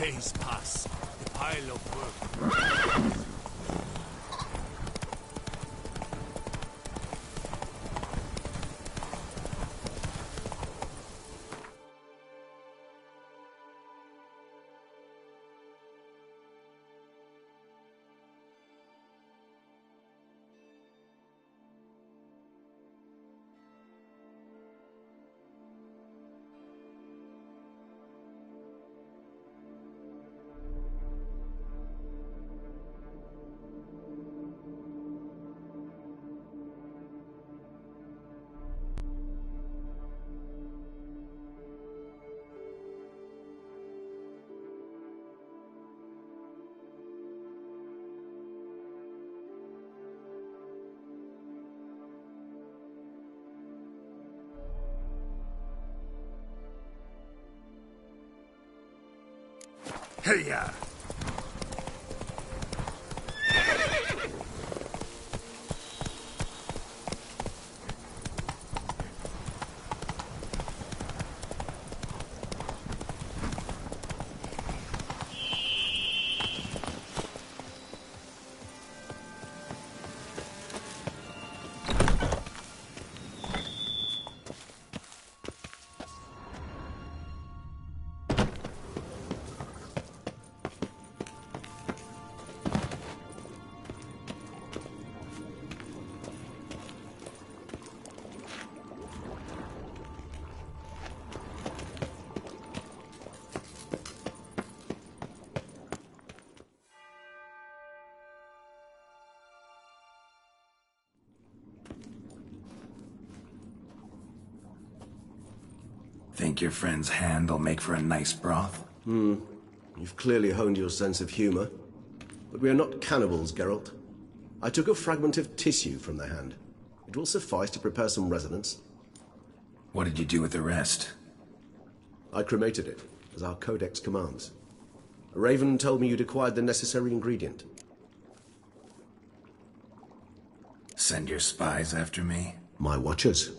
Days pass. A pile of work. Hey-ya! Think your friend's hand'll make for a nice broth? You've clearly honed your sense of humor. But we are not cannibals, Geralt. I took a fragment of tissue from the hand. It will suffice to prepare some resonance. What did you do with the rest? I cremated it, as our codex commands. A raven told me you'd acquired the necessary ingredient. Send your spies after me? My watchers.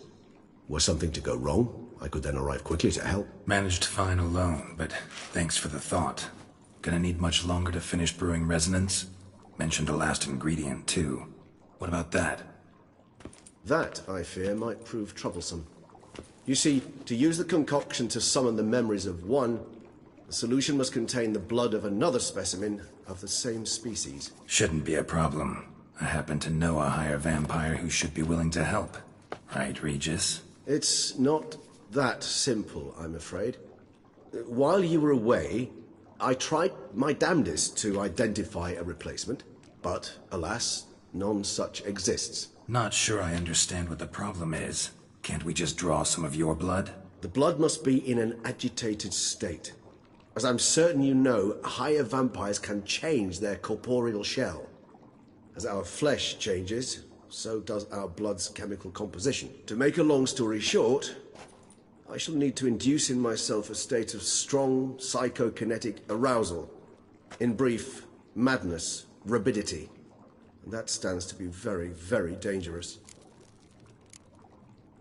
Were something to go wrong, I could then arrive quickly to help. Managed fine alone, but thanks for the thought. Gonna need much longer to finish brewing resonance? Mentioned a last ingredient, too. What about that? That, I fear, might prove troublesome. You see, to use the concoction to summon the memories of one, the solution must contain the blood of another specimen of the same species. Shouldn't be a problem. I happen to know a higher vampire who should be willing to help. Right, Regis? It's not that simple, I'm afraid. While you were away, I tried my damnedest to identify a replacement, but alas, none such exists. Not sure I understand what the problem is. Can't we just draw some of your blood? The blood must be in an agitated state. As I'm certain you know, higher vampires can change their corporeal shell. As our flesh changes, so does our blood's chemical composition. To make a long story short, I shall need to induce in myself a state of strong psychokinetic arousal. In brief, madness, rabidity. And that stands to be very, very dangerous.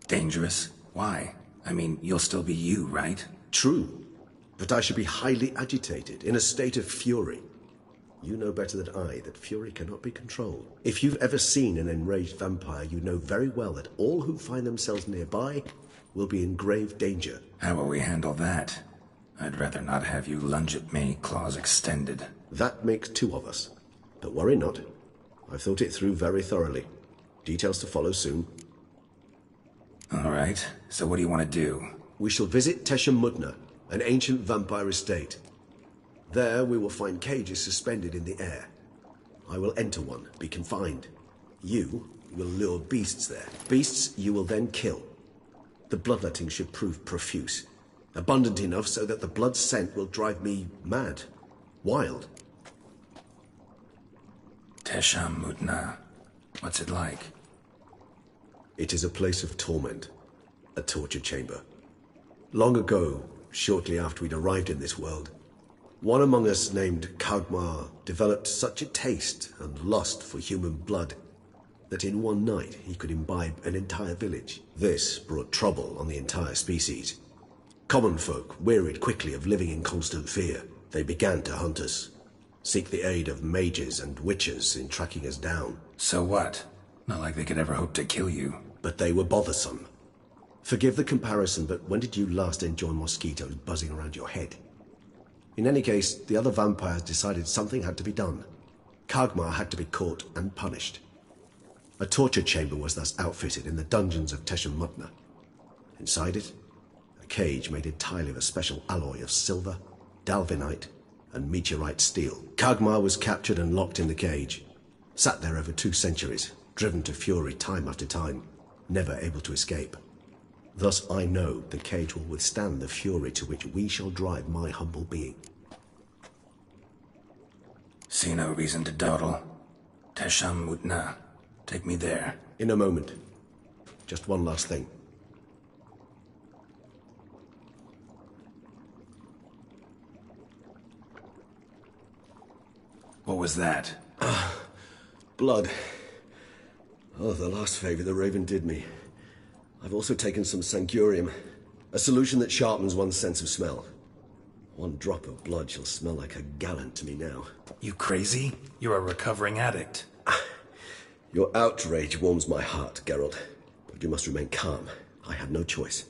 Dangerous? Why? I mean, you'll still be you, right? True, but I should be highly agitated, in a state of fury. You know better than I that fury cannot be controlled. If you've ever seen an enraged vampire, you know very well that all who find themselves nearby will be in grave danger. How will we handle that? I'd rather not have you lunge at me, claws extended. That makes two of us. But worry not. I've thought it through very thoroughly. Details to follow soon. All right, so what do you want to do? We shall visit Tesha Mudna, an ancient vampire estate. There we will find cages suspended in the air. I will enter one, be confined. You will lure beasts there. Beasts you will then kill. The bloodletting should prove profuse. Abundant enough so that the blood scent will drive me mad. Wild. Tesha Mudna. What's it like? It is a place of torment. A torture chamber. Long ago, shortly after we'd arrived in this world, one among us named Kagmar developed such a taste and lust for human blood that in one night he could imbibe an entire village. This brought trouble on the entire species. Common folk wearied quickly of living in constant fear. They began to hunt us, seek the aid of mages and witches in tracking us down. So what? Not like they could ever hope to kill you. But they were bothersome. Forgive the comparison, but when did you last enjoy mosquitoes buzzing around your head? In any case, the other vampires decided something had to be done. Kagmar had to be caught and punished. A torture chamber was thus outfitted in the dungeons of Teshamutna. Inside it, a cage made entirely of a special alloy of silver, dalvinite, and meteorite steel. Kagmar was captured and locked in the cage. Sat there over 2 centuries, driven to fury time after time, never able to escape. Thus I know the cage will withstand the fury to which we shall drive my humble being. See no reason to dawdle. Teshamutna. Take me there. In a moment. Just one last thing. What was that? Blood. Oh, the last favor the Raven did me. I've also taken some Sangurium, a solution that sharpens one's sense of smell. 1 drop of blood shall smell like a gallon to me now. You crazy? You're a recovering addict. Your outrage warms my heart, Geralt. But you must remain calm. I have no choice.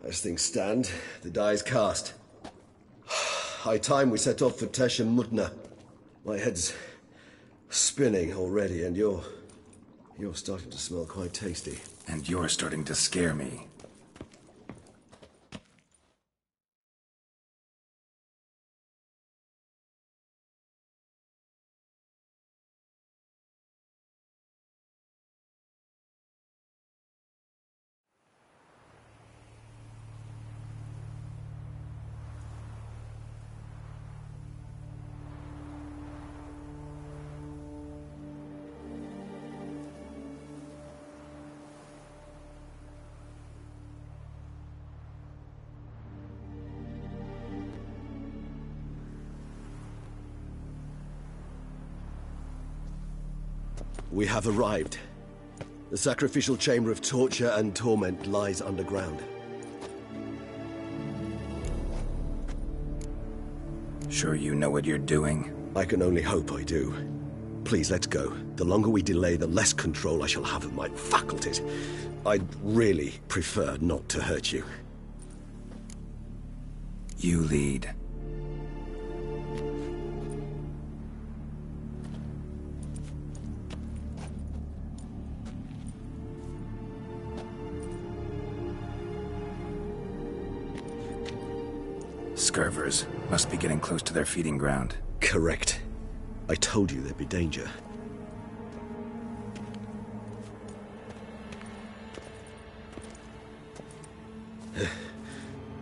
As things stand, the die is cast. High time we set off for Teshamutna. My head's spinning already, and you're starting to smell quite tasty. And you're starting to scare me. We have arrived. The sacrificial chamber of torture and torment lies underground. Sure you know what you're doing? I can only hope I do. Please, let's go. The longer we delay, the less control I shall have of my faculties. I'd really prefer not to hurt you. You lead. Scurvers must be getting close to their feeding ground. Correct. I told you there'd be danger.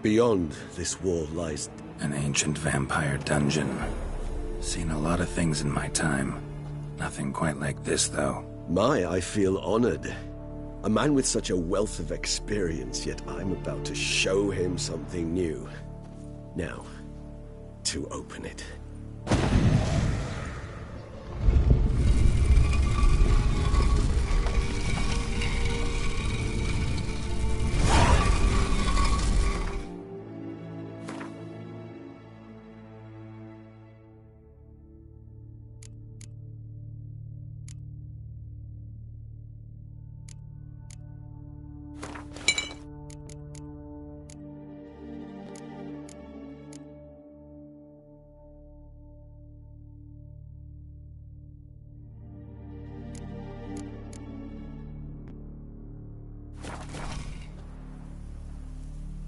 Beyond this wall lies... An ancient vampire dungeon. Seen a lot of things in my time. Nothing quite like this, though. I feel honored. A man with such a wealth of experience, yet I'm about to show him something new. Now, to open it.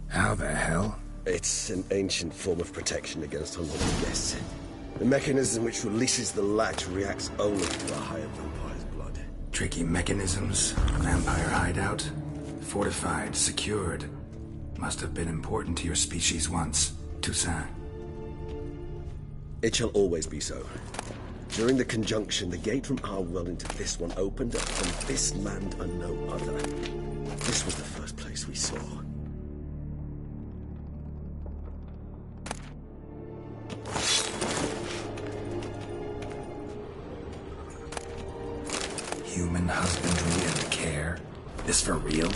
How the hell? It's an ancient form of protection against unwanted guests. The mechanism which releases the latch reacts only to a higher vampire's blood. Tricky mechanisms, vampire hideout, fortified, secured. Must have been important to your species once, Toussaint. It shall always be so. During the conjunction, the gate from our world into this one opened up from this land and no other. This was the first place we saw. Human husbandry and care? This for real?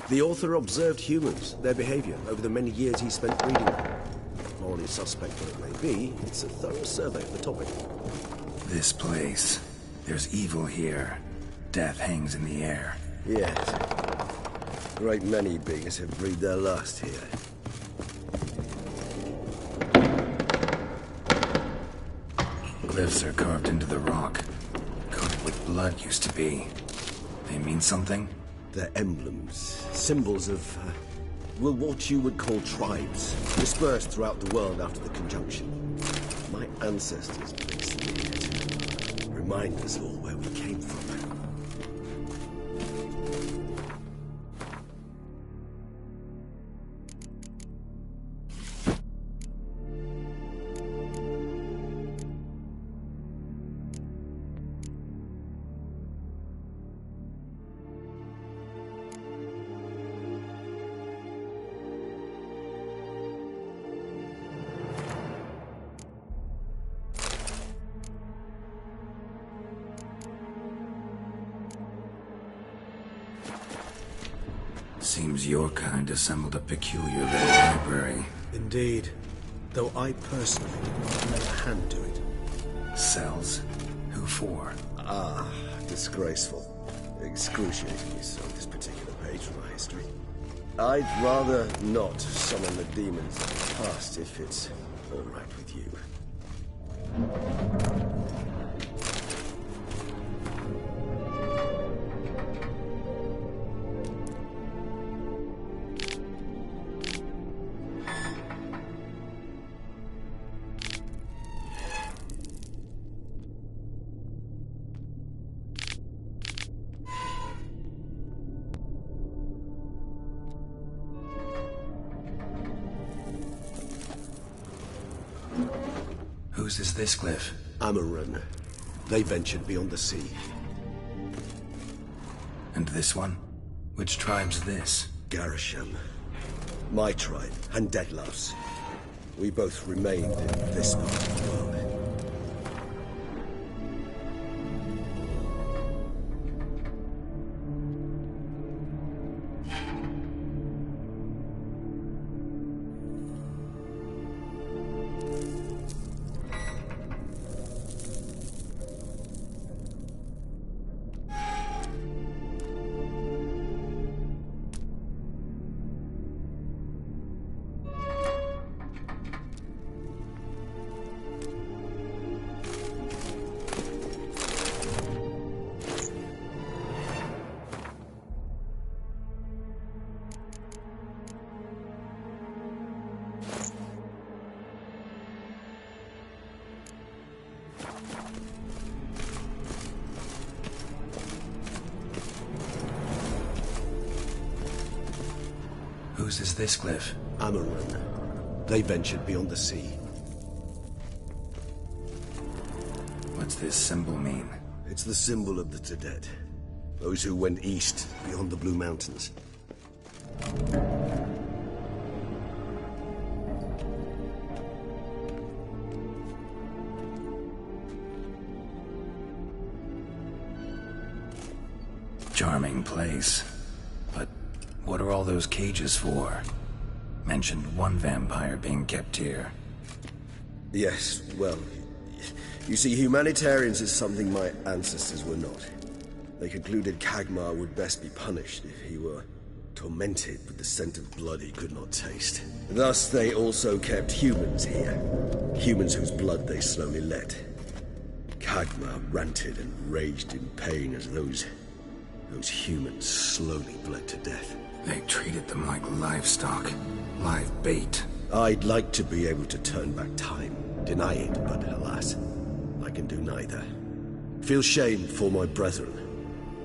The author observed humans, their behavior, over the many years he spent reading them. Morally suspect though it may be, it's a thorough survey of the topic. This place. There's evil here. Death hangs in the air. Yes. A great many beings have breathed their last here. Glyphs are carved into the rock. Coated with blood used to be. They mean something? They're emblems, symbols of, well, what you would call tribes, dispersed throughout the world after the conjunction. My ancestors placed them here to remind us all where we came from. Seems your kind assembled a peculiar little library. Indeed. Though I personally did not lay a hand to it. Cells? Who for? Ah, disgraceful. Excruciatingly so, this particular page from our history. I'd rather not summon the demons of the past if it's all right with you. Whose is this glyph? Amaran. They ventured beyond the sea. And this one? Which tribe's this? Garisham. My tribe, and Deadlouse. We both remained in this part of the world. Whose is this glyph? Amaran. They ventured beyond the sea. What's this symbol mean? It's the symbol of the Tedet. Those who went east, beyond the Blue Mountains. Charming place. But what are all those cages for? Mentioned one vampire being kept here. Yes, well, you see, humanitarians is something my ancestors were not. They concluded Kagmar would best be punished if he were tormented with the scent of blood he could not taste. Thus, they also kept humans here. Humans whose blood they slowly let. Kagmar ranted and raged in pain as those humans slowly bled to death. They treated them like livestock. Live bait. I'd like to be able to turn back time, deny it, but alas, I can do neither. Feel shame for my brethren.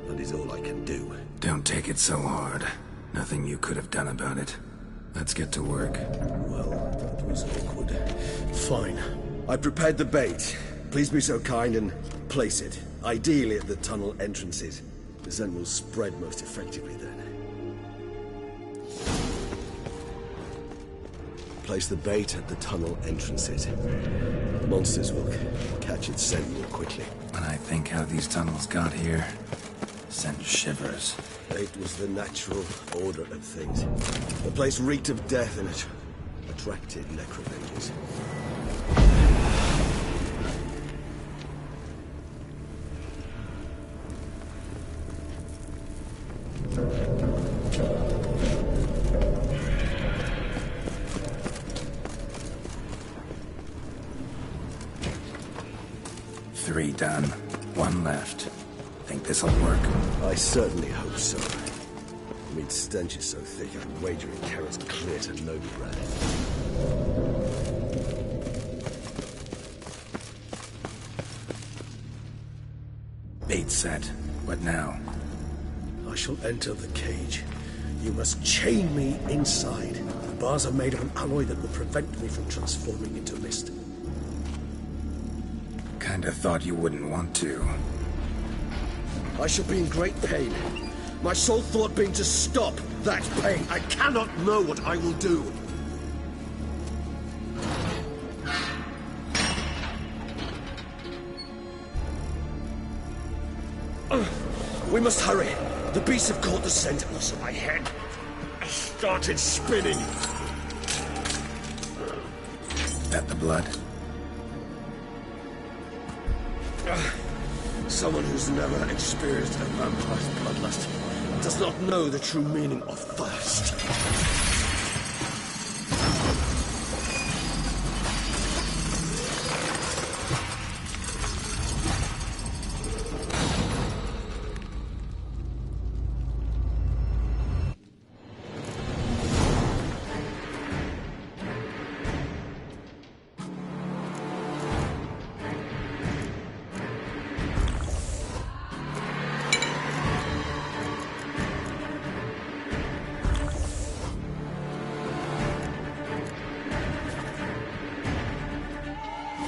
That is all I can do. Don't take it so hard. Nothing you could have done about it. Let's get to work. Well, that was awkward. Fine. I prepared the bait. Please be so kind and place it, ideally at the tunnel entrances. The scent will spread most effectively then. Place the bait at the tunnel entrances. Monsters will catch its scent more quickly. When I think how these tunnels got here, Sent shivers. It was the natural order of things. The place reeked of death and it attracted necrophages. Three done. One left. Think this'll work? I certainly hope so. The meat stench is so thick, I'm wagering carrots clear to no breath. Bait set. What now? I shall enter the cage. You must chain me inside. The bars are made of an alloy that will prevent me from transforming into mist. Kinda thought you wouldn't want to. I shall be in great pain. My sole thought being to stop that pain. I cannot know what I will do. We must hurry. The beasts have caught the scent. Also, my head started spinning. That the blood? Someone who's never experienced a vampire's bloodlust does not know the true meaning of thirst.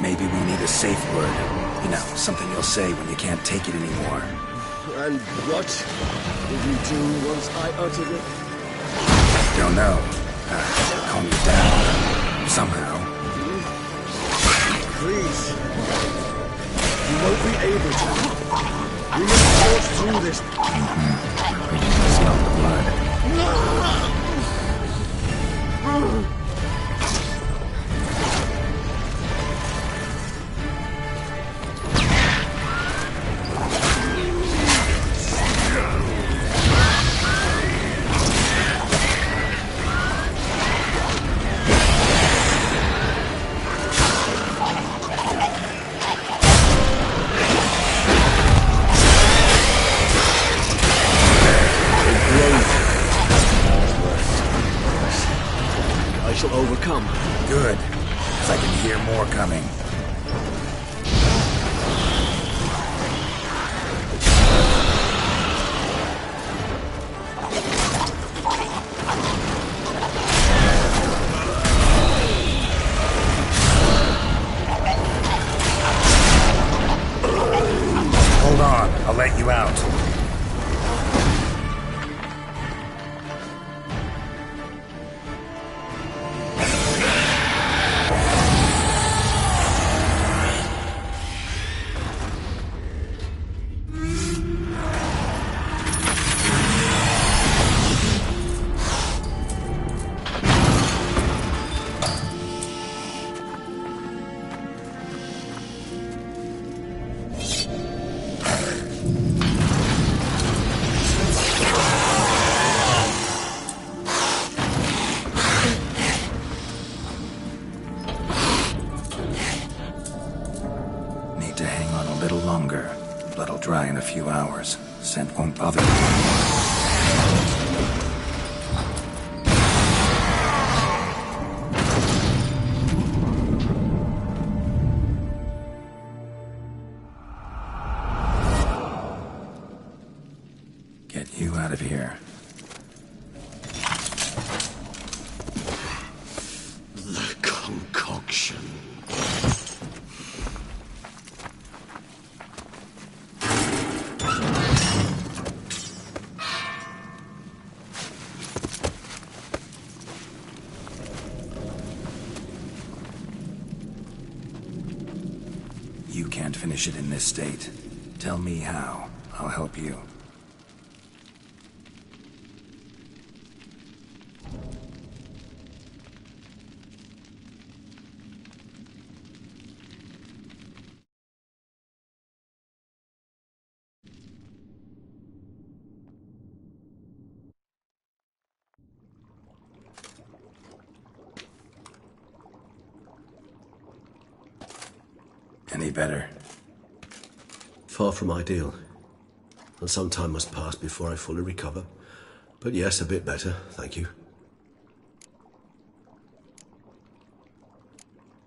Maybe we need a safe word. You know, something you'll say when you can't take it anymore. And what did you do once I uttered it? Don't know. Calm you down. Somehow. Please. You won't be able to. We must force through this. Smell the blood. I shall overcome. Good. 'Cause I can hear more coming. Hold on. I'll let you out. Need to hang on a little longer. Blood'll dry in a few hours. Scent won't bother me. Get you out of here. The concoction. You can't finish it in this state. Tell me how. I'll help you. Any better? Far from ideal. And some time must pass before I fully recover. But yes, a bit better, thank you.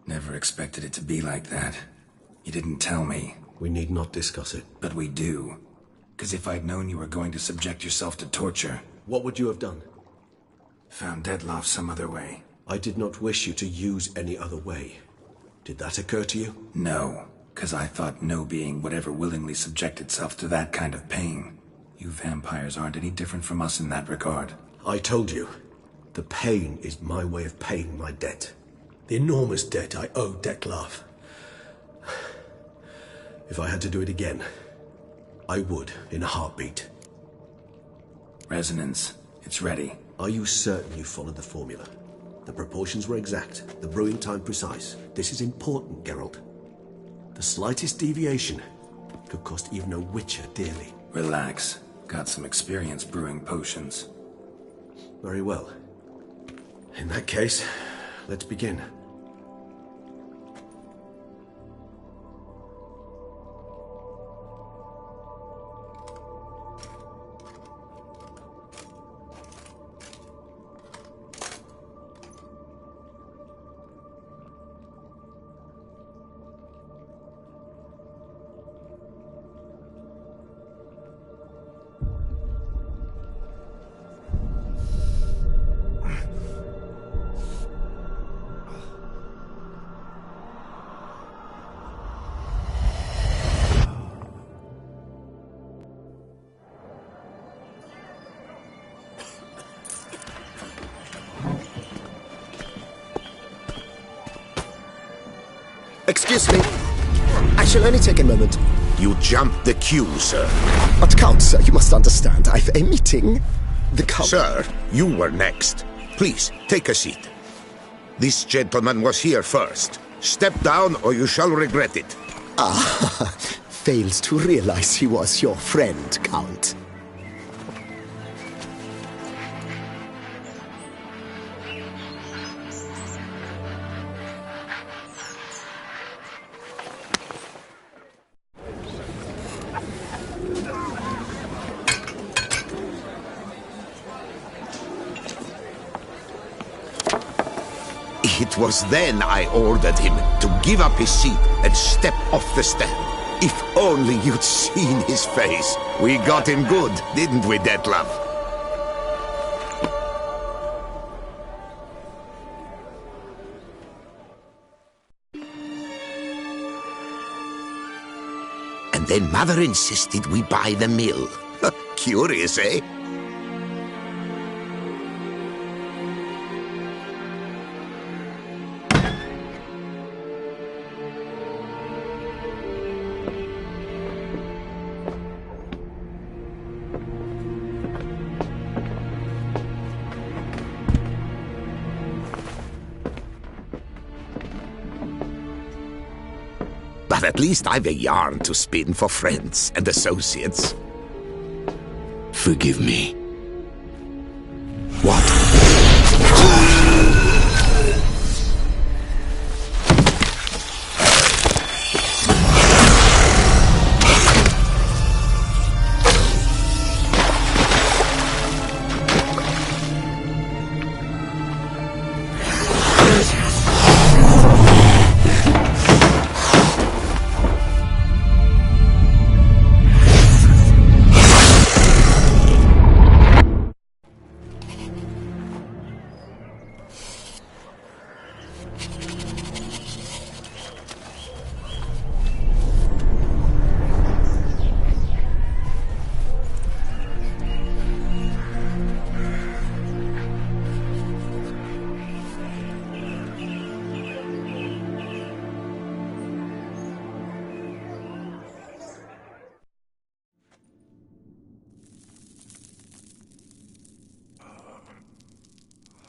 Never expected it to be like that. You didn't tell me. We need not discuss it. But we do. Because if I'd known you were going to subject yourself to torture... What would you have done? Found Dettlaff some other way. I did not wish you to use any other way. Did that occur to you? No, because I thought no being would ever willingly subject itself to that kind of pain. You vampires aren't any different from us in that regard. I told you. The pain is my way of paying my debt. The enormous debt I owe Dettlaff. If I had to do it again, I would, in a heartbeat. Resonance. It's ready. Are you certain you followed the formula? The proportions were exact, the brewing time precise. This is important, Geralt. The slightest deviation could cost even a witcher dearly. Relax. Got some experience brewing potions. Very well. In that case, let's begin. Excuse me. I shall only take a moment. You jumped the queue, sir. But Count, sir, you must understand, I've a meeting. The Count... Sir, you were next. Please, take a seat. This gentleman was here first. Step down or you shall regret it. Ah, fails to realize he was your friend, Count. It was then I ordered him to give up his seat and step off the stand. If only you'd seen his face. We got him good, didn't we, Dettlaff? And then Mother insisted we buy the mill. Curious, eh? But at least I've a yarn to spin for friends and associates. Forgive me. What?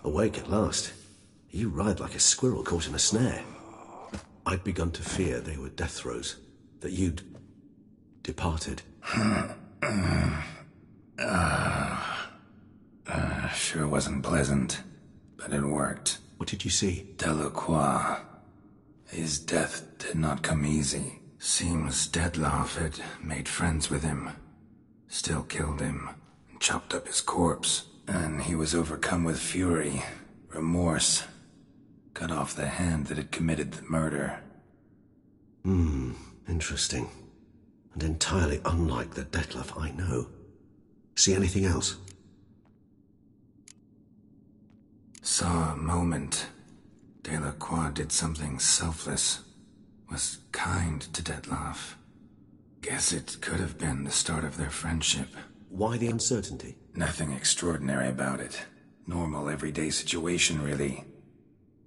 Awake at last. You ride like a squirrel caught in a snare. I'd begun to fear they were death throes, that you'd departed. Sure wasn't pleasant, but it worked. What did you see? Delacroix. His death did not come easy. Seems Dettlaff had made friends with him, still killed him, and chopped up his corpse. And he was overcome with fury, remorse, cut off the hand that had committed the murder. Interesting. And entirely unlike the Dettlaff I know. See anything else? Saw a moment. Delacroix did something selfless. Was kind to Dettlaff. Guess it could have been the start of their friendship. Why the uncertainty? Nothing extraordinary about it. Normal, everyday situation, really.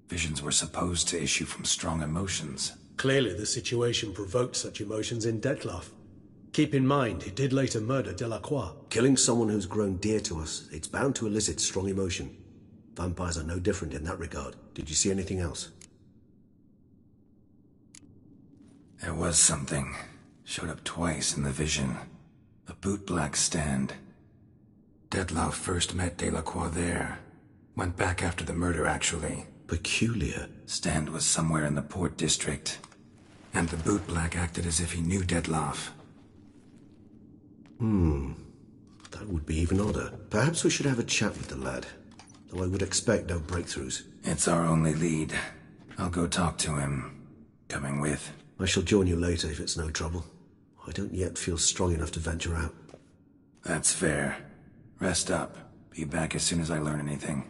Visions were supposed to issue from strong emotions. Clearly the situation provoked such emotions in Dettlaff. Keep in mind, he did later murder Delacroix. Killing someone who's grown dear to us, it's bound to elicit strong emotion. Vampires are no different in that regard. Did you see anything else? There was something. Showed up twice in the vision. A bootblack stand. Dettlaff first met Delacroix there. Went back after the murder, actually. Peculiar. Stand was somewhere in the port district. And the bootblack acted as if he knew Dettlaff. That would be even odder. Perhaps we should have a chat with the lad. Though I would expect no breakthroughs. It's our only lead. I'll go talk to him. Coming with? I shall join you later if it's no trouble. I don't yet feel strong enough to venture out. That's fair. Rest up. Be back as soon as I learn anything.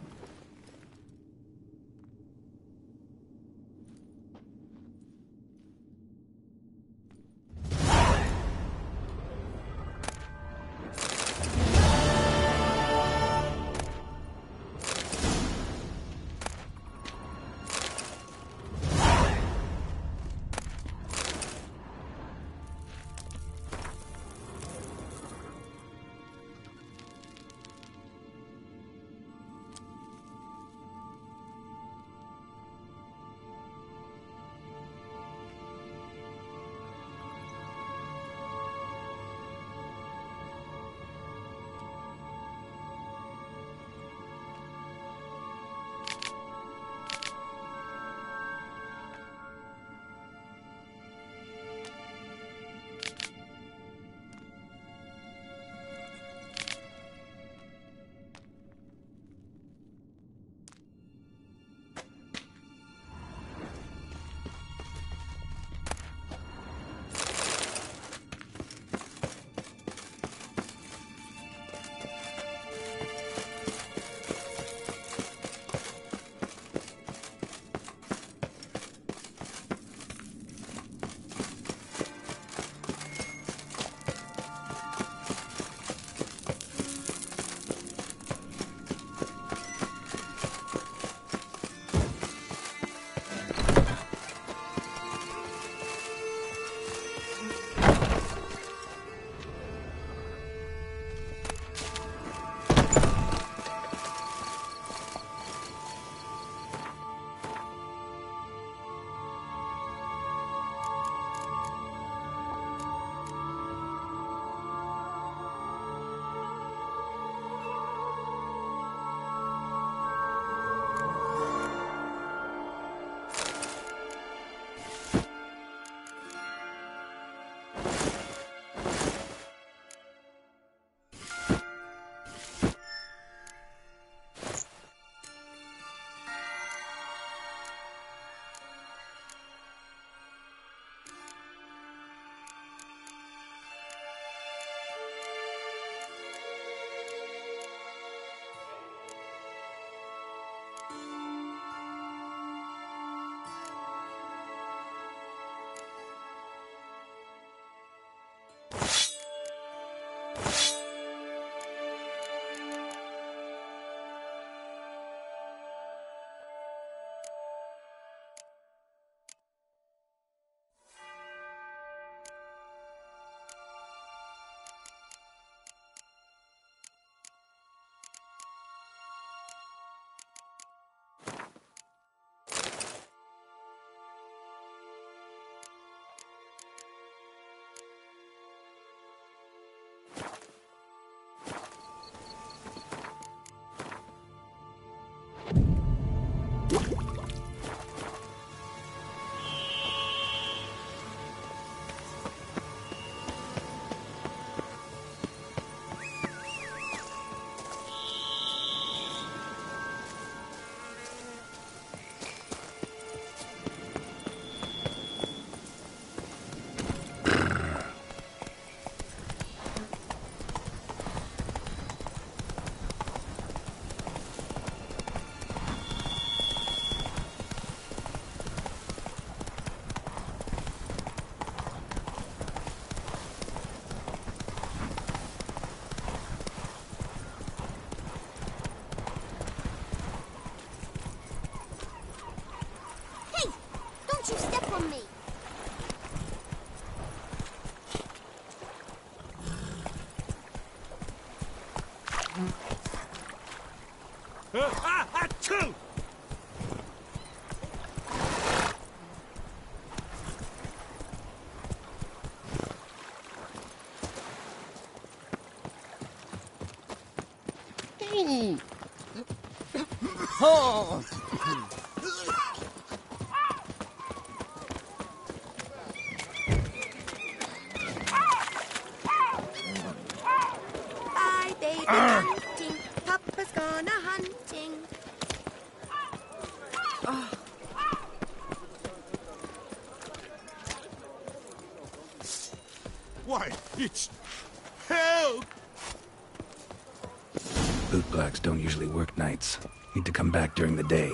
on me. Achoo! Oh! Bye, baby hunting. Papa's gone a hunting. Why, it's... Help! Bootblacks don't usually work nights. Need to come back during the day.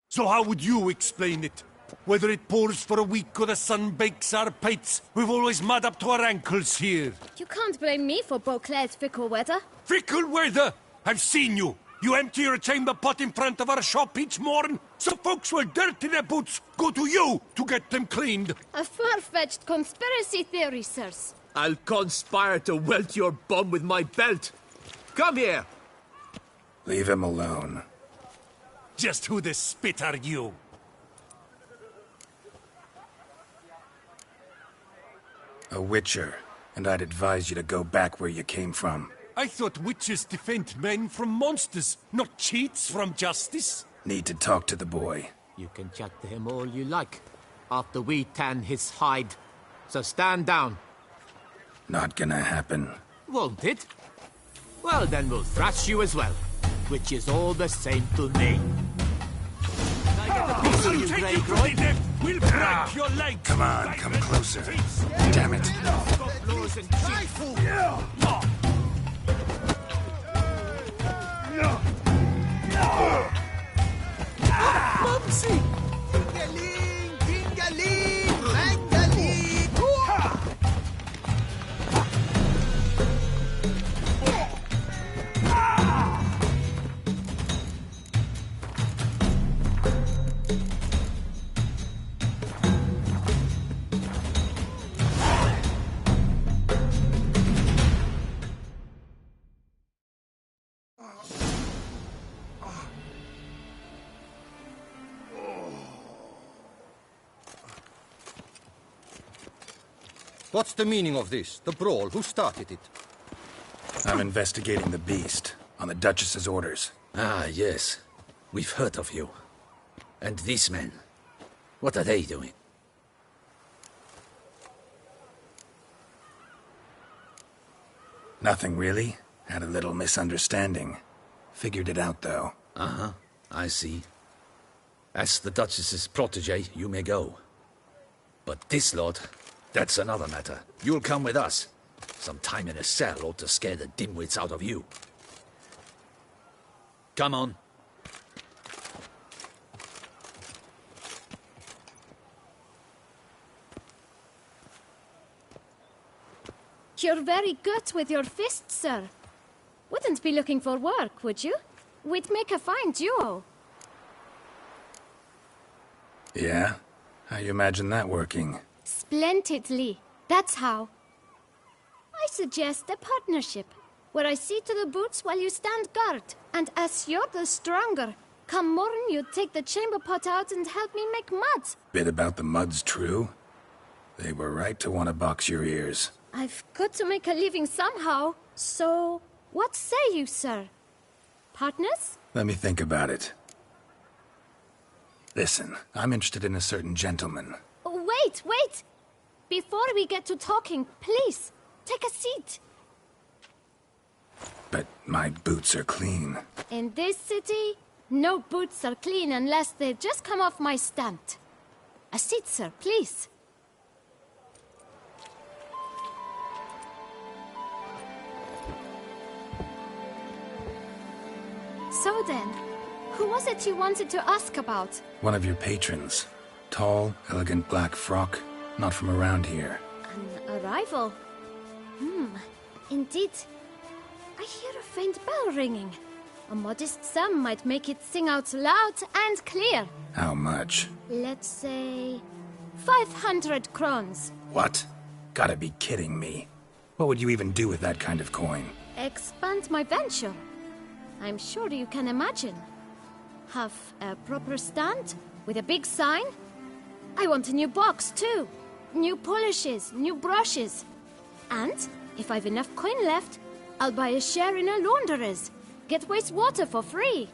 So how would you explain it? Whether it pours for a week or the sun bakes our pates, we've always mud up to our ankles here. You can't blame me for Beauclair's fickle weather. Fickle weather! I've seen you! You empty your chamber pot in front of our shop each morn, so folks will dirty their boots, go to you to get them cleaned. A far-fetched conspiracy theory, sirs. I'll conspire to welt your bum with my belt. Come here. Leave him alone. Just who the spit are you? A witcher, and I'd advise you to go back where you came from. I thought witches defend men from monsters, not cheats from justice. Need to talk to the boy. You can chat to him all you like, after we tan his hide. So stand down. Not gonna happen. Won't it? Well, then we'll thrash you as well, which is all the same to me. I get a piece of you, Take Grey you Groin. to them. We'll break your legs. Come on, come closer. Damn it. Blows and cheeks. Mumsy! Ding-a-ling, ding-a-ling, bang-a-ling. What's the meaning of this? The brawl? Who started it? I'm investigating the beast, on the Duchess's orders. Ah, yes. We've heard of you. And these men, what are they doing? Nothing really. Had a little misunderstanding. Figured it out, though. Uh-huh, I see. As the Duchess's protege, you may go. But this lot, that's another matter. You'll come with us. Some time in a cell ought to scare the dimwits out of you. Come on. You're very good with your fists, sir. Wouldn't be looking for work, would you? We'd make a fine duo. Yeah? How you imagine that working? Splendidly. That's how. I suggest a partnership, where I see to the boots while you stand guard. And as you're the stronger, come morn you take the chamber pot out and help me make mud. Bit about the mud's true? They were right to want to box your ears. I've got to make a living somehow, so what say you, sir? Partners? Let me think about it. Listen, I'm interested in a certain gentleman. Oh, wait! Before we get to talking, please, take a seat. But my boots are clean. In this city, no boots are clean unless they just come off my stand. A seat, sir, please. So then, Who was it you wanted to ask about? One of your patrons. Tall, elegant black frock. Not from around here. An arrival? Indeed. I hear a faint bell ringing. A modest sum might make it sing out loud and clear. How much? Let's say 500 crowns. What? Gotta be kidding me. What would you even do with that kind of coin? Expand my venture. I'm sure you can imagine. Have a proper stand with a big sign. I want a new box too. New polishes, new brushes. And if I've enough coin left, I'll buy a share in a launderer's. Get wastewater for free.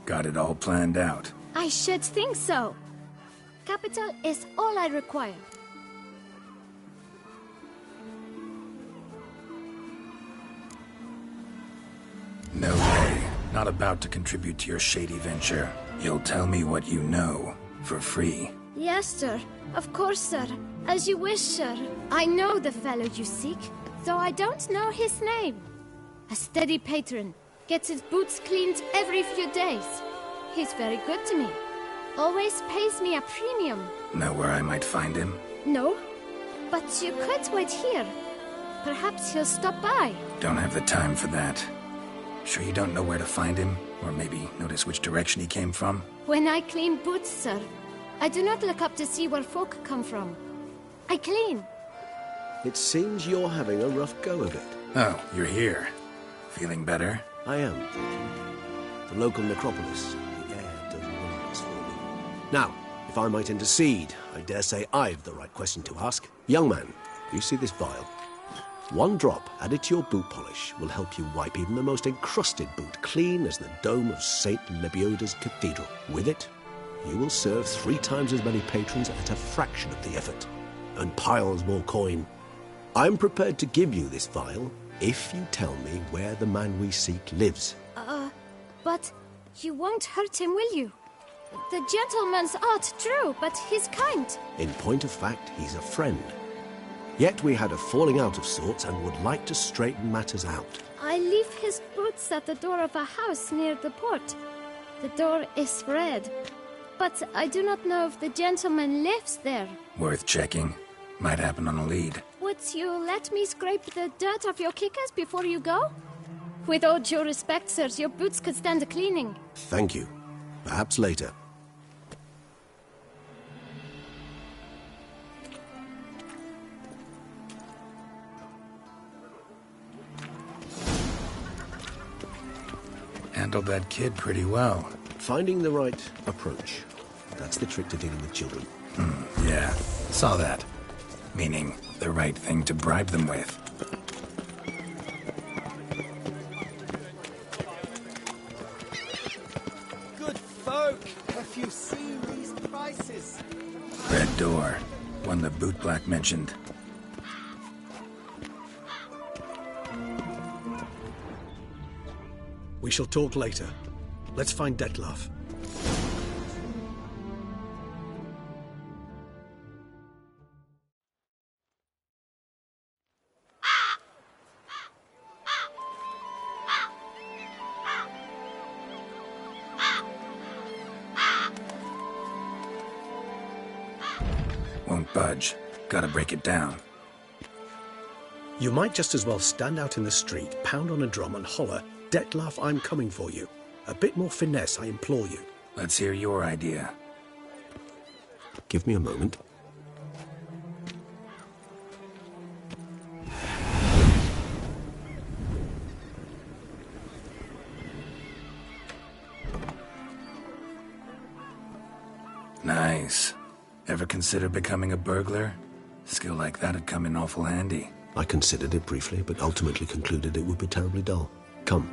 Got it all planned out. I should think so. Capital is all I require. No way. Not about to contribute to your shady venture. You'll tell me what you know, for free. Yes, sir. Of course, sir. As you wish, sir. I know the fellow you seek, though I don't know his name. A steady patron. Gets his boots cleaned every few days. He's very good to me. Always pays me a premium. Know where I might find him? No, but you could wait here. Perhaps he'll stop by. Don't have the time for that. Sure you don't know where to find him? Or maybe notice which direction he came from? When I clean boots, sir, I do not look up to see where folk come from. I clean. It seems you're having a rough go of it. Oh, you're here. Feeling better? I am, thank you. The local necropolis, the air does wonders for me. Now, if I might intercede, I dare say I've the right question to ask. Young man, you see this vial? One drop added to your boot polish will help you wipe even the most encrusted boot clean as the dome of St. Lebioda's Cathedral. With it, you will serve 3 times as many patrons at a fraction of the effort, and piles more coin. I'm prepared to give you this vial if you tell me where the man we seek lives. But you won't hurt him, will you? The gentleman's art, true, but he's kind. In point of fact, he's a friend. Yet we had a falling out of sorts and would like to straighten matters out. I leave his boots at the door of a house near the port. The door is red, but I do not know if the gentleman lives there. Worth checking. Might happen on a lead. Would you let me scrape the dirt off your kickers before you go? With all due respect, sirs, your boots could stand a cleaning. Thank you. Perhaps later. Handled that kid pretty well. Finding the right approach. That's the trick to dealing with children. Yeah, saw that. Meaning, the right thing to bribe them with. Good folk, have you seen these prices? Red door. One the bootblack mentioned. We shall talk later. Let's find Detlef. Won't budge. Gotta break it down. You might just as well stand out in the street, pound on a drum and holler, "Detlef, I'm coming for you." A bit more finesse, I implore you. Let's hear your idea. Give me a moment. Nice. Ever consider becoming a burglar? Skill like that'd come in awful handy. I considered it briefly, but ultimately concluded it would be terribly dull. Come.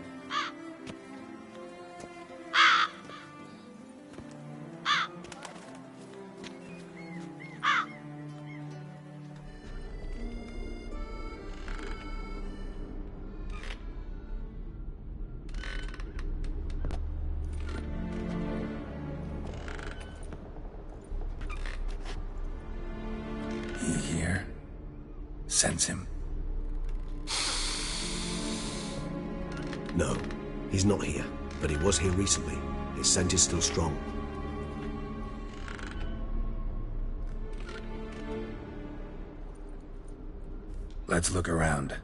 He here? Sense him. No, he's not here, but he was here recently. His scent is still strong. Let's look around.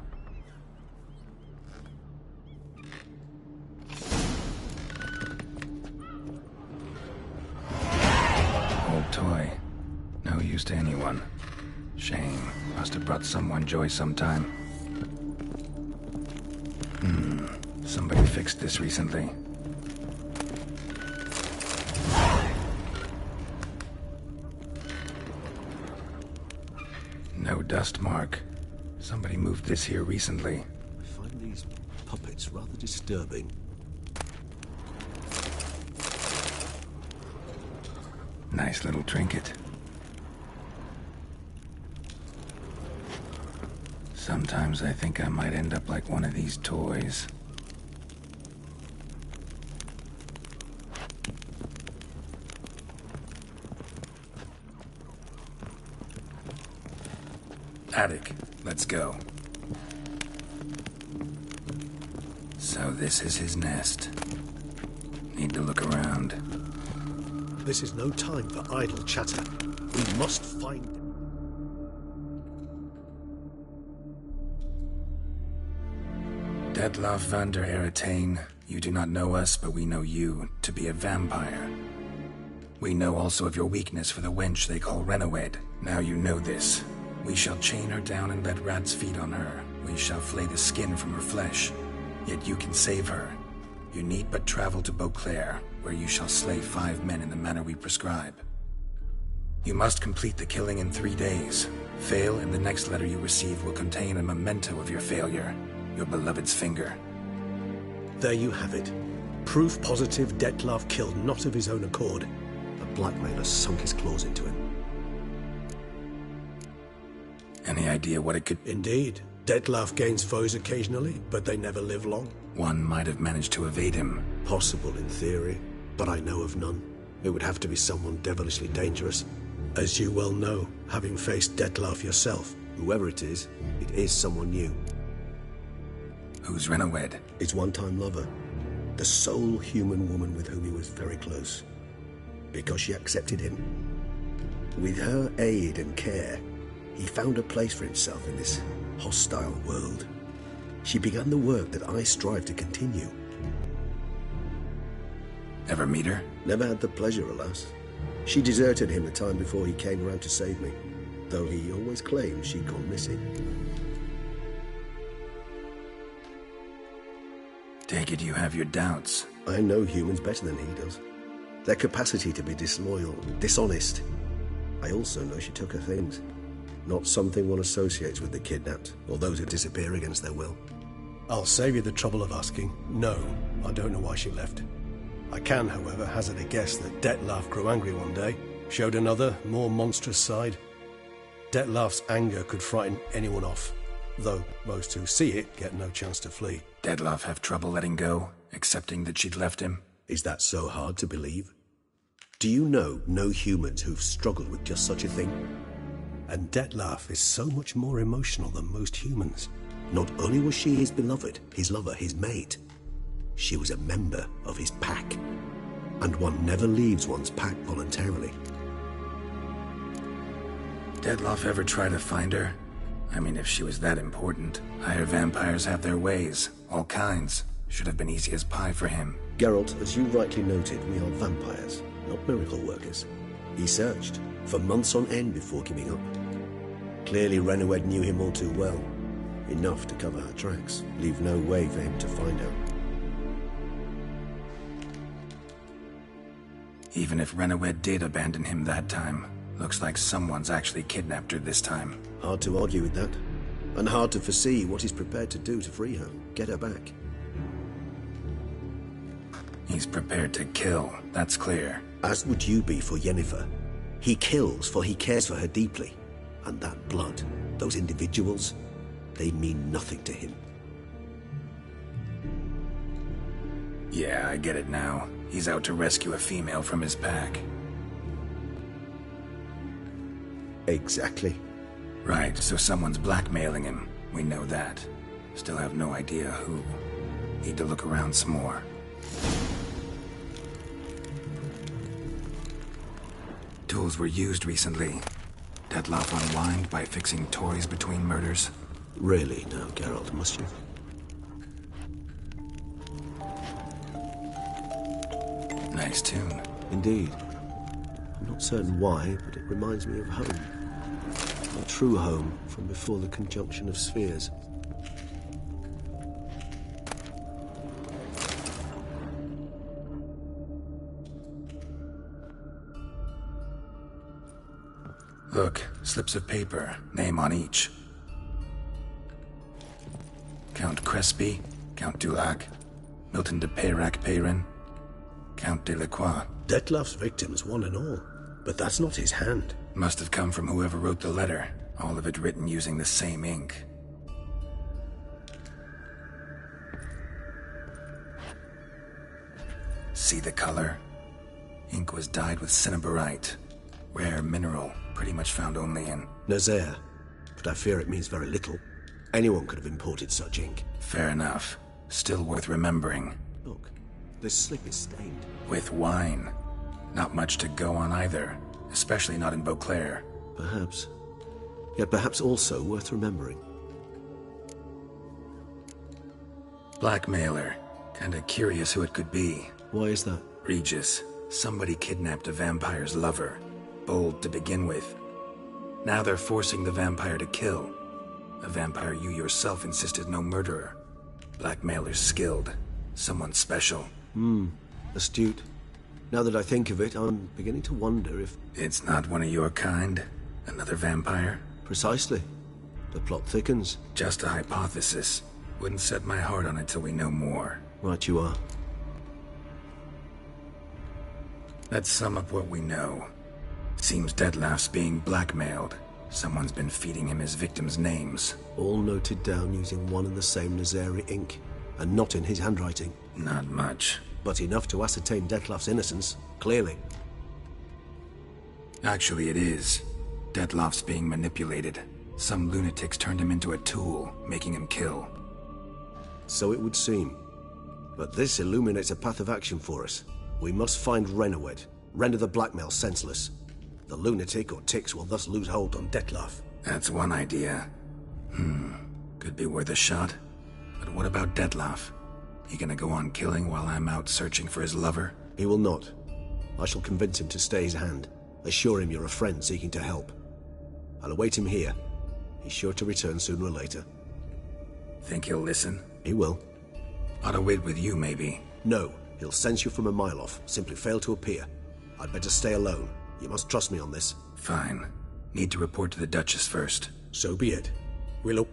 Old toy. No use to anyone. Shame. Must have brought someone joy sometime. Somebody fixed this recently. No dust mark. Somebody moved this here recently. I find these puppets rather disturbing. Nice little trinket. Sometimes I think I might end up like one of these toys. Attic, let's go. So this is his nest. Need to look around. This is no time for idle chatter. We must find him. Detloff van der Eretain, you do not know us, but we know you to be a vampire. We know also of your weakness for the wench they call Renowed. Now you know this. We shall chain her down and let rats feed on her. We shall flay the skin from her flesh. Yet you can save her. You need but travel to Beauclair, where you shall slay 5 men in the manner we prescribe. You must complete the killing in 3 days. Fail, and the next letter you receive will contain a memento of your failure. Your beloved's finger. There you have it. Proof positive Detlaff killed not of his own accord. The blackmailer sunk his claws into him. Any idea what it could... Indeed. Detlaff gains foes occasionally, but they never live long. One might have managed to evade him. Possible in theory, but I know of none. It would have to be someone devilishly dangerous. As you well know, having faced Detlaff yourself, whoever it is someone new. Who's Renowed? His one-time lover. The sole human woman with whom he was very close. Because she accepted him. With her aid and care, he found a place for himself in this hostile world. She began the work that I strive to continue. Ever meet her? Never had the pleasure, alas. She deserted him the time before he came around to save me, though he always claimed she'd gone missing. Take it you have your doubts. I know humans better than he does. Their capacity to be disloyal, dishonest. I also know she took her things. Not something one associates with the kidnapped, or those who disappear against their will. I'll save you the trouble of asking. No, I don't know why she left. I can, however, hazard a guess that Detlaff grew angry one day, showed another, more monstrous side. Detlaff's anger could frighten anyone off, though most who see it get no chance to flee. Detlaff have trouble letting go, accepting that she'd left him? Is that so hard to believe? Do you know no humans who've struggled with just such a thing? And Detlaff is so much more emotional than most humans. Not only was she his beloved, his lover, his mate, she was a member of his pack. And one never leaves one's pack voluntarily. Detlaff ever try to find her? I mean, if she was that important. Higher vampires have their ways, all kinds. Should have been easy as pie for him. Geralt, as you rightly noted, we are vampires, not miracle workers. He searched for months on end before giving up. Clearly Renowed knew him all too well. Enough to cover her tracks, leave no way for him to find out. Even if Renowed did abandon him that time, looks like someone's actually kidnapped her this time. Hard to argue with that. And hard to foresee what he's prepared to do to free her, get her back. He's prepared to kill, that's clear. As would you be for Yennefer. He kills for he cares for her deeply. And that blood, those individuals, they mean nothing to him. Yeah, I get it now. He's out to rescue a female from his pack. Exactly. Right, so someone's blackmailing him. We know that. Still have no idea who. Need to look around some more. Tools were used recently. Dettlaff unwind by fixing toys between murders. Really now, Geralt, must you? Nice tune. Indeed. I'm not certain why, but it reminds me of home. A true home from before the conjunction of spheres. Look, slips of paper, name on each. Count Crespi, Count Dulac, Milton de Peyrac-Peyrin, Count Delacroix. Dettlaff's victims, one and all. But that's not his hand. Must have come from whoever wrote the letter, all of it written using the same ink. See the color? Ink was dyed with cinnabarite. Rare mineral, pretty much found only in Nazaire, but I fear it means very little. Anyone could have imported such ink. Fair enough. Still worth remembering. Look, this slip is stained. With wine. Not much to go on either, especially not in Beauclair. Perhaps. Yet perhaps also worth remembering. Blackmailer. Kinda curious who it could be. Why is that? Regis. Somebody kidnapped a vampire's lover. Bold to begin with. Now they're forcing the vampire to kill. A vampire you yourself insisted no murderer. Blackmailer's skilled. Someone special. Astute. Now that I think of it, I'm beginning to wonder if... It's not one of your kind? Another vampire? Precisely. The plot thickens. Just a hypothesis. Wouldn't set my heart on it till we know more. Right you are. Let's sum up what we know. Seems Dettlaff's being blackmailed. Someone's been feeding him his victims' names. All noted down using one and the same Nazari ink, and not in his handwriting. Not much. But enough to ascertain Dettlaff's innocence, clearly. Actually, it is. Dettlaff's being manipulated. Some lunatics turned him into a tool, making him kill. So it would seem. But this illuminates a path of action for us. We must find Renowed, render the blackmail senseless. The lunatic or ticks will thus lose hold on Dettlaff. That's one idea. Could be worth a shot. But what about Dettlaff? He gonna go on killing while I'm out searching for his lover? He will not. I shall convince him to stay his hand. Assure him you're a friend seeking to help. I'll await him here. He's sure to return sooner or later. Think he'll listen? He will. Ought to wait with you, maybe. No. He'll sense you from a mile off. Simply fail to appear. I'd better stay alone. You must trust me on this. Fine. Need to report to the Duchess first. So be it. We'll...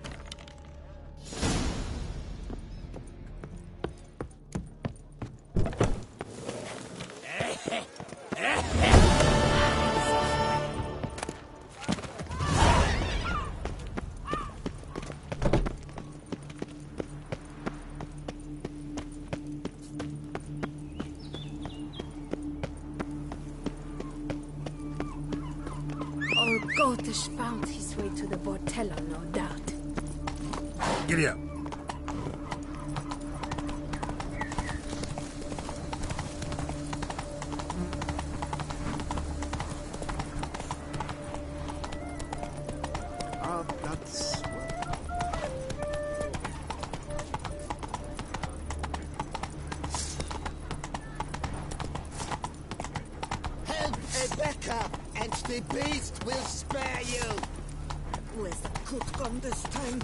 Gotish found his way to the Bordello, no doubt. Giddy up. That's... Help Rebecca, and the beast will spare you! Where's the cook gone this time?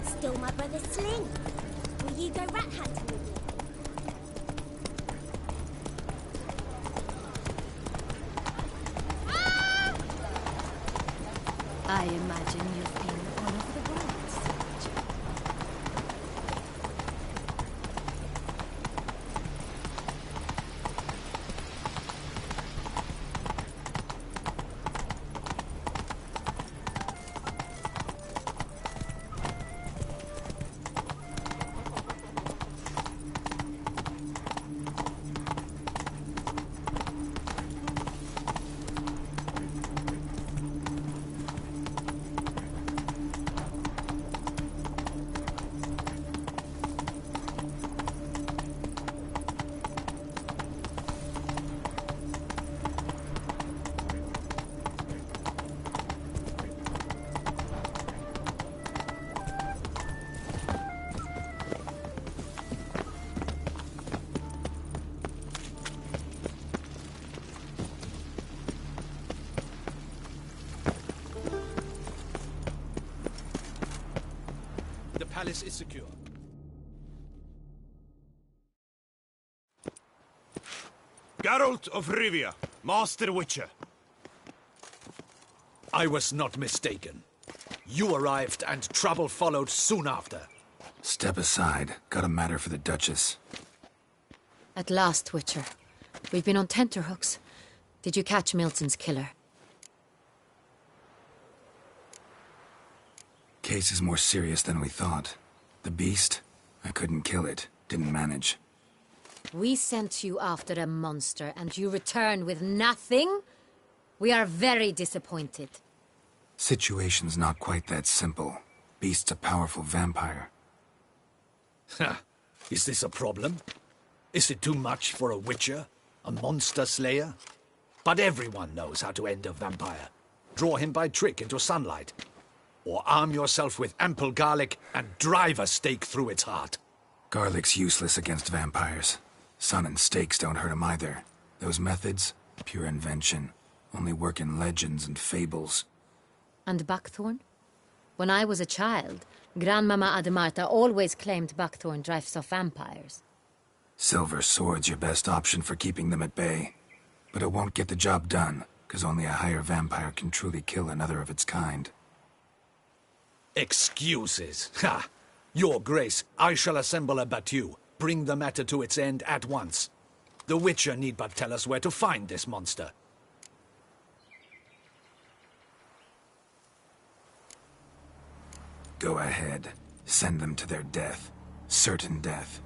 Still my brother's sling. Will you go rat hunting with me? I imagine you've been all over the world, Serge. The palace is secure. Geralt of Rivia, Master Witcher. I was not mistaken. You arrived and trouble followed soon after. Step aside. Got a matter for the Duchess. At last, Witcher. We've been on tenterhooks. Did you catch Milton's killer? Case is more serious than we thought. The beast? I couldn't kill it. Didn't manage. We sent you after a monster, and you return with nothing? We are very disappointed. Situation's not quite that simple. Beast's a powerful vampire. Ha! Is this a problem? Is it too much for a witcher? A monster slayer? But everyone knows how to end a vampire. Draw him by trick into sunlight. Or arm yourself with ample garlic and drive a stake through its heart. Garlic's useless against vampires. Sun and stakes don't hurt him either. Those methods, pure invention. Only work in legends and fables. And buckthorn? When I was a child, Grandmama Ademarta always claimed buckthorn drives off vampires. Silver sword's your best option for keeping them at bay. But it won't get the job done, because only a higher vampire can truly kill another of its kind. Excuses. Ha! Your Grace, I shall assemble a battue. Bring the matter to its end at once. The Witcher need but tell us where to find this monster. Go ahead. Send them to their death. Certain death.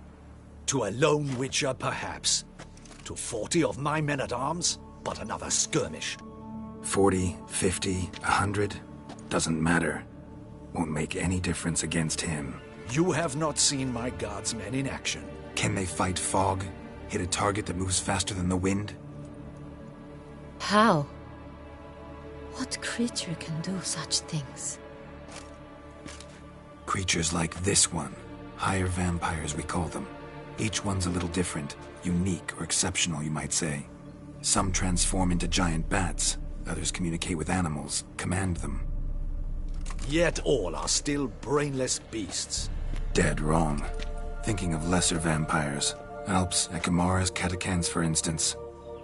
To a lone Witcher, perhaps. To 40 of my men-at-arms, but another skirmish. 40, 50, 100? Doesn't matter. Won't make any difference against him. You have not seen my guardsmen in action. Can they fight fog? Hit a target that moves faster than the wind? How? What creature can do such things? Creatures like this one. Higher vampires, we call them. Each one's a little different. Unique or exceptional, you might say. Some transform into giant bats. Others communicate with animals, command them. Yet all are still brainless beasts. Dead wrong. Thinking of lesser vampires. Alps, Ekamaras, Catacans, for instance.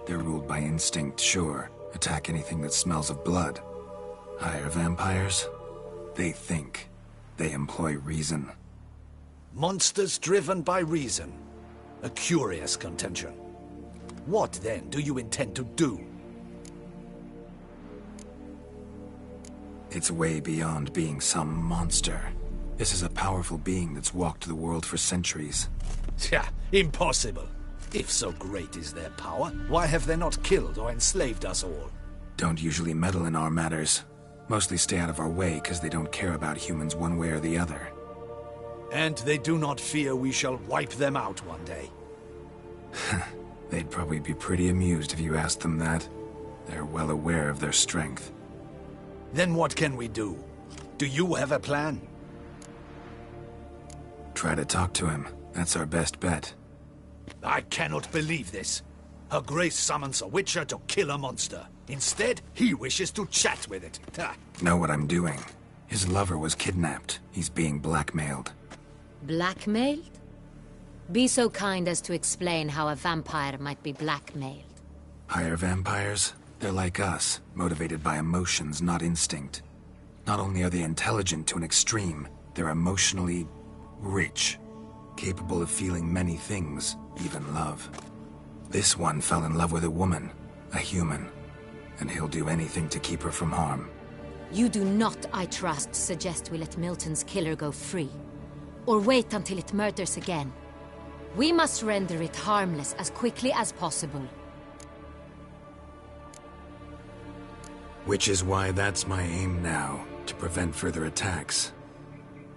They're ruled by instinct, sure. Attack anything that smells of blood. Higher vampires? They think. They employ reason. Monsters driven by reason. A curious contention. What, then, do you intend to do? It's way beyond being some monster. This is a powerful being that's walked the world for centuries. Yeah, impossible. If so great is their power, why have they not killed or enslaved us all? Don't usually meddle in our matters. Mostly stay out of our way because they don't care about humans one way or the other. And they do not fear we shall wipe them out one day. They'd probably be pretty amused if you asked them that. They're well aware of their strength. Then what can we do? Do you have a plan? Try to talk to him. That's our best bet. I cannot believe this. Her Grace summons a Witcher to kill a monster. Instead, he wishes to chat with it. Ha. Know what I'm doing. His lover was kidnapped. He's being blackmailed. Blackmailed? Be so kind as to explain how a vampire might be blackmailed. Higher vampires? They're like us, motivated by emotions, not instinct. Not only are they intelligent to an extreme, they're emotionally rich. Capable of feeling many things, even love. This one fell in love with a woman, a human. And he'll do anything to keep her from harm. You do not, I trust, suggest we let Milton's killer go free. Or wait until it murders again. We must render it harmless as quickly as possible. Which is why that's my aim now, to prevent further attacks.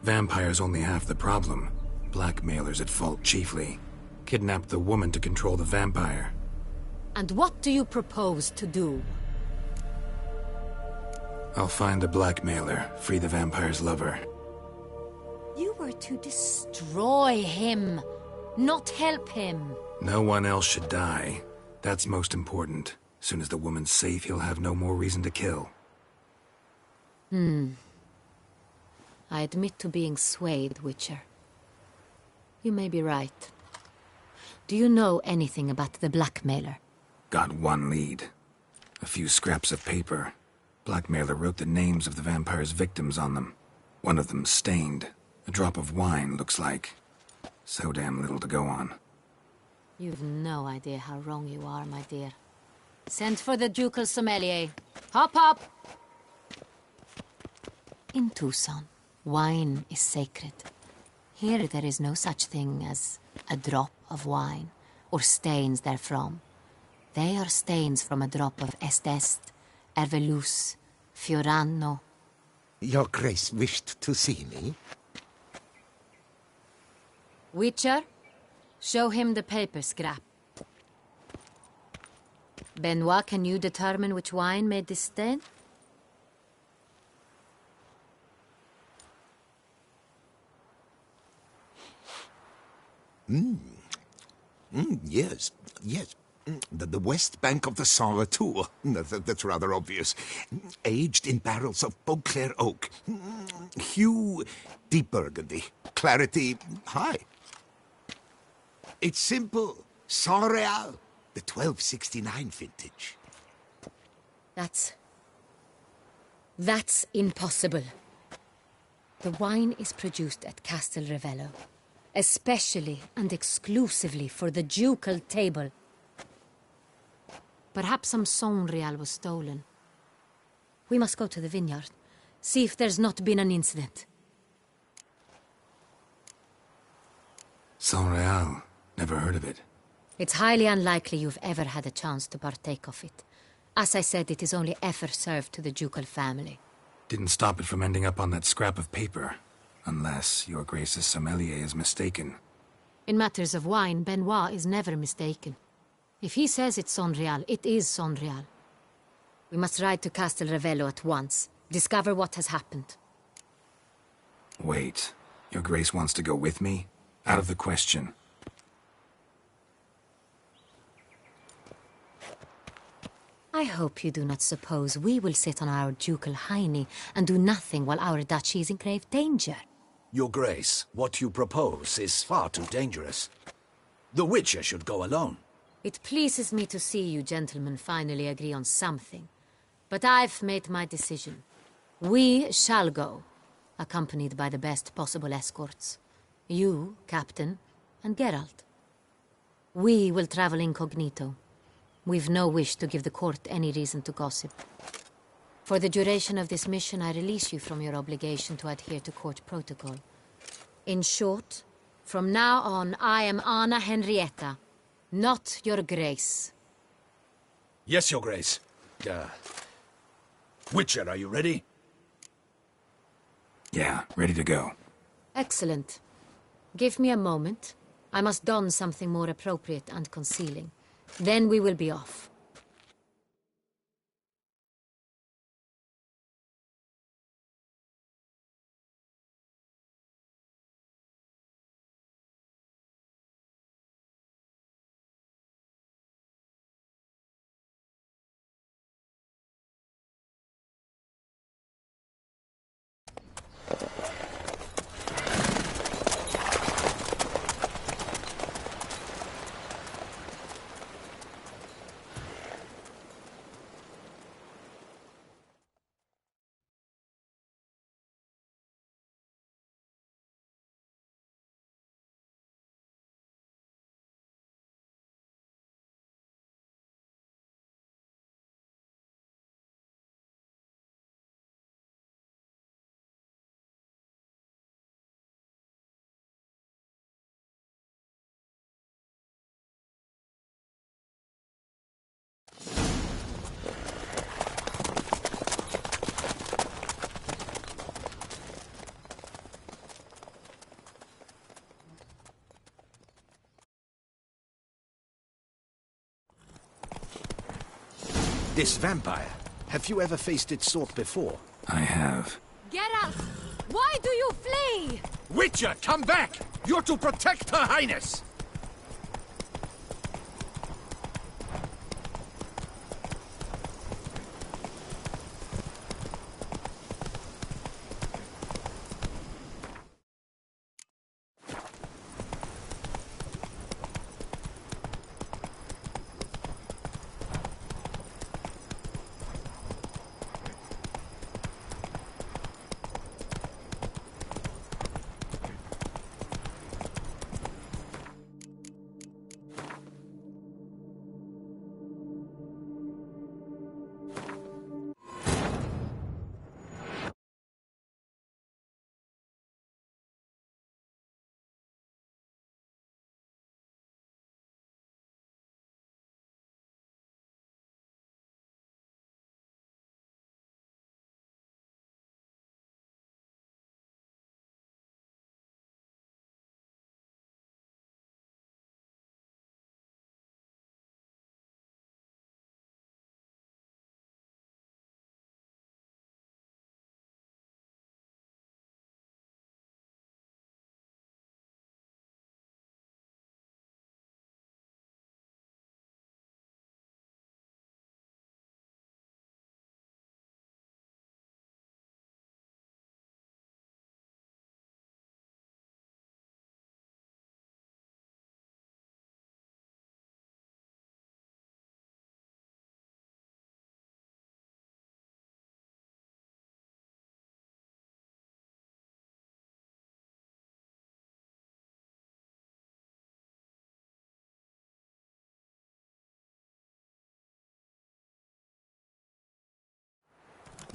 Vampires only half the problem. Blackmailers at fault chiefly. Kidnapped the woman to control the vampire. And what do you propose to do? I'll find the blackmailer, free the vampire's lover. You were to destroy him, not help him. No one else should die. That's most important. Soon as the woman's safe, he'll have no more reason to kill. I admit to being swayed, Witcher. You may be right. Do you know anything about the blackmailer? Got one lead. A few scraps of paper. Blackmailer wrote the names of the vampire's victims on them. One of them stained. A drop of wine, looks like. So damn little to go on. You've no idea how wrong you are, my dear. Send for the ducal sommelier. Hop, hop! In Tucson, wine is sacred. Here there is no such thing as a drop of wine, or stains therefrom. They are stains from a drop of Estest, Ervelus, Fiorano. Your Grace wished to see me? Witcher, show him the paper scrap. Benoit, can you determine which wine made this stain? Yes. The west bank of the Saint Retour. That's rather obvious. Aged in barrels of Beauclair oak. Hue, deep burgundy. Clarity, high. It's simple. Saint Real, the 1269 vintage. That's impossible. The wine is produced at Castel Revello, especially and exclusively for the ducal table. Perhaps some Saint Real was stolen. We must go to the vineyard, see if there's not been an incident. Saint Real. Never heard of it. It's highly unlikely you've ever had a chance to partake of it. As I said, it is only ever served to the ducal family. Didn't stop it from ending up on that scrap of paper. Unless your Grace's sommelier is mistaken. In matters of wine, Benoit is never mistaken. If he says it's Saint Real, it is Saint Real. We must ride to Castel Revello at once. Discover what has happened. Wait. Your Grace wants to go with me? Out of the question. I hope you do not suppose we will sit on our ducal hiney and do nothing while our duchy is in grave danger. Your Grace, what you propose is far too dangerous. The Witcher should go alone. It pleases me to see you gentlemen finally agree on something. But I've made my decision. We shall go, accompanied by the best possible escorts. You, Captain, and Geralt. We will travel incognito. We've no wish to give the court any reason to gossip. For the duration of this mission, I release you from your obligation to adhere to court protocol. In short, from now on, I am Anna Henrietta, not your Grace. Yes, Your Grace. Witcher, are you ready? Yeah, ready to go. Excellent. Give me a moment. I must don something more appropriate and concealing. Then we will be off. This vampire, have you ever faced its sort before? I have. Geralt! Why do you flee? Witcher, come back! You're to protect Her Highness!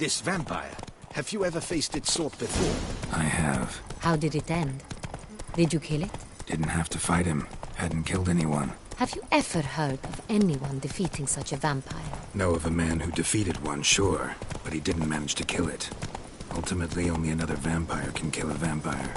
This vampire. Have you ever faced its sort before? I have. How did it end? Did you kill it? Didn't have to fight him. Hadn't killed anyone. Have you ever heard of anyone defeating such a vampire? Know of a man who defeated one, sure, but he didn't manage to kill it. Ultimately, only another vampire can kill a vampire.